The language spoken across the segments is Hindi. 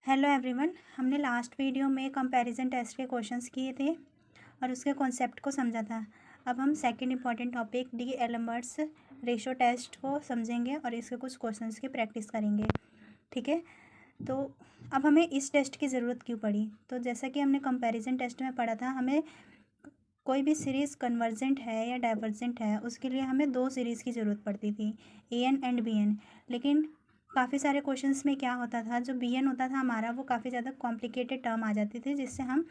हेलो एवरीवन, हमने लास्ट वीडियो में कंपैरिजन टेस्ट के क्वेश्चंस किए थे और उसके कॉन्सेप्ट को समझा था। अब हम second important topic d'Alembert's ratio test को समझेंगे और इसके कुछ क्वेश्चंस की प्रैक्टिस करेंगे। ठीक है, तो अब हमें इस टेस्ट की ज़रूरत क्यों पड़ी? तो जैसा कि हमने कंपैरिजन टेस्ट में पढ़ा था, हमें कोई भी सीरीज़ कन्वर्जेंट है या डाइवर्जेंट है उसके लिए हमें दो सीरीज़ की ज़रूरत पड़ती थी, A N and B N. लेकिन काफ़ी सारे क्वेश्चंस में क्या होता था, जो बी एन होता था हमारा वो काफ़ी ज़्यादा कॉम्प्लिकेटेड टर्म आ जाती थी, जिससे हम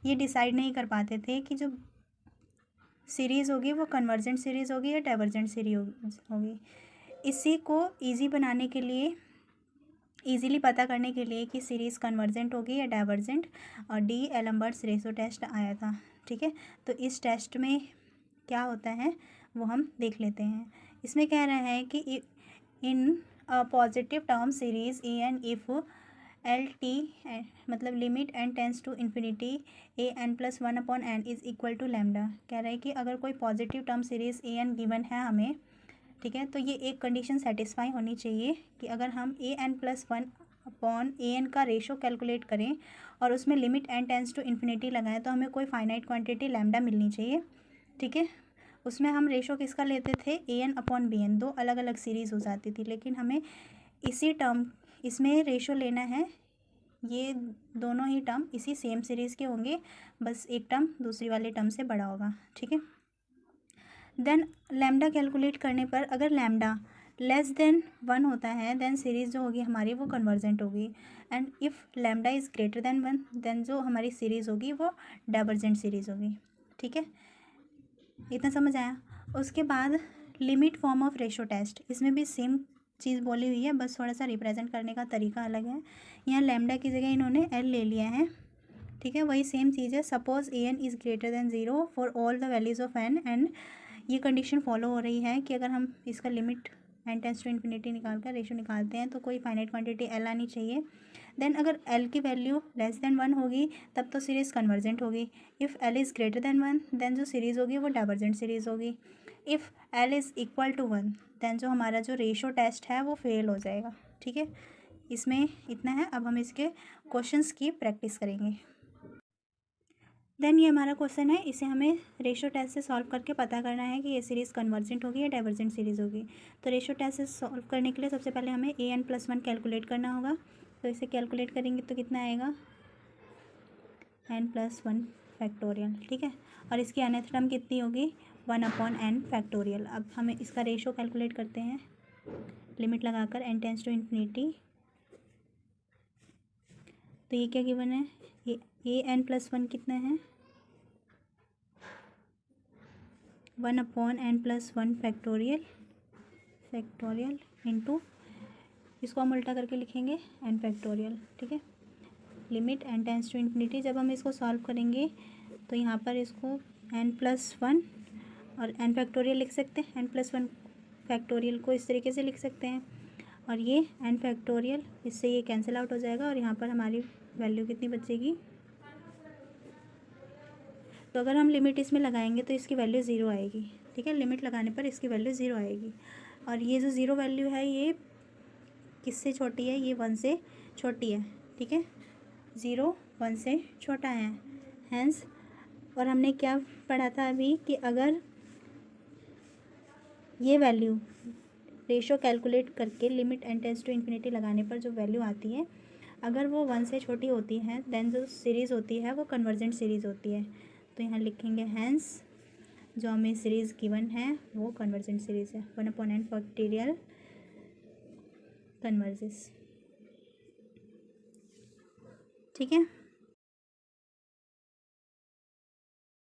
ये डिसाइड नहीं कर पाते थे कि जो सीरीज़ होगी वो कन्वर्जेंट सीरीज़ होगी या डाइवर्जेंट सीरीज होगी। इसी को ईजी बनाने के लिए, ईजीली पता करने के लिए कि सीरीज़ कन्वर्जेंट होगी या डाइवर्जेंट, और डी एल्बर्ट्स रेशो टेस्ट आया था। ठीक है, तो इस टेस्ट में क्या होता है वो हम देख लेते हैं। इसमें कह रहा है कि in positive term series a n if L T मतलब limit N tends to infinity a N plus one upon n is equal to lambda. कह रहा है कि अगर कोई positive term series a n given है हमें, ठीक है, तो ये एक कंडीशन सेटिस्फाई होनी चाहिए कि अगर हम A N plus one upon A N का रेशो कैलकुलेट करें और उसमें limit N tends to infinity लगाएं तो हमें कोई फाइनाइट क्वांटिटी लैम्डा मिलनी चाहिए। ठीक है, उसमें हम रेशो किसका लेते थे, A N upon B N, दो अलग अलग सीरीज़ हो जाती थी। लेकिन हमें इसी टर्म इसमें रेशो लेना है, ये दोनों ही टर्म इसी सेम सीरीज़ के होंगे, बस एक टर्म दूसरी वाले टर्म से बड़ा होगा। ठीक है, देन लैम्डा कैलकुलेट करने पर अगर लैम्डा लेस देन वन होता है देन सीरीज़ जो होगी हमारी वो कन्वर्जेंट होगी, and if lambda is greater than one then जो हमारी सीरीज़ होगी वो डाइवर्जेंट सीरीज़ होगी। ठीक है, इतना समझ आया। उसके बाद limit form of ratio test, इसमें भी सेम चीज़ बोली हुई है, बस थोड़ा सा रिप्रेजेंट करने का तरीका अलग है। यहाँ लैम्डा की जगह इन्होंने एल ले लिया है। ठीक है, वही सेम चीज़ है। Suppose A N is greater than zero for all the values of N, and ये कंडीशन फॉलो हो रही है कि अगर हम इसका limit N tends to infinity निकाल कर रेशो निकालते हैं तो कोई फाइनाइट क्वांटिटी एल आनी चाहिए। देन अगर एल की वैल्यू लेस देन वन होगी तब तो सीरीज़ कन्वर्जेंट होगी। If L is greater than one then जो सीरीज़ होगी वो डाइवर्जेंट सीरीज़ होगी। If L is equal to one then जो हमारा जो रेशो टेस्ट है वो फेल हो जाएगा। ठीक है, इसमें इतना है। अब हम इसके क्वेश्चंस की प्रैक्टिस करेंगे। देन ये हमारा क्वेश्चन है, इसे हमें रेशो टेस्ट से सॉल्व करके पता करना है कि ये सीरीज़ कन्वर्जेंट होगी या डाइवर्जेंट सीरीज़ होगी। तो रेशो टेस्ट से सॉल्व करने के लिए सबसे पहले हमें A N plus one calculate करना होगा। तो इसे कैलकुलेट करेंगे तो कितना आएगा, एन प्लस वन फैक्टोरियल। ठीक है, और इसकी nth टर्म कितनी होगी, वन अपॉन एन फैक्टोरियल। अब हमें इसका रेशो कैलकुलेट करते हैं, लिमिट लगाकर एन टेंस टू इन्फिनिटी। तो ये क्या गिवन है, ए एन प्लस वन कितना है, one upon N plus one factorial into, इसको हम उल्टा करके लिखेंगे एन फैक्टोरियल। ठीक है, limit N tends to infinity. जब हम इसको सॉल्व करेंगे तो यहाँ पर इसको एन प्लस वन और एन फैक्टोरियल लिख सकते हैं, एन प्लस वन फैक्टोरियल को इस तरीके से लिख सकते हैं, और ये एन फैक्टोरियल, इससे ये कैंसिल आउट हो जाएगा और यहाँ पर हमारी वैल्यू कितनी बचेगी। तो अगर हम लिमिट इसमें लगाएंगे तो इसकी वैल्यू ज़ीरो आएगी। ठीक है, लिमिट लगाने पर इसकी वैल्यू ज़ीरो आएगी, और ये जो ज़ीरो वैल्यू है ये किससे छोटी है, ये वन से छोटी है। ठीक है, ज़ीरो वन से छोटा है, हैंस। और हमने क्या पढ़ा था अभी कि अगर ये वैल्यू रेशो कैलकुलेट करके limit N tends to infinity लगाने पर जो वैल्यू आती है, अगर वो वन से छोटी होती है देन जो सीरीज़ होती है वो कन्वर्जेंट सीरीज़ होती है। तो यहाँ लिखेंगे हैंस जो हमें सीरीज़ गिवन है वो कन्वर्जेंट सीरीज़ है, one upon N factorial converges. ठीक है।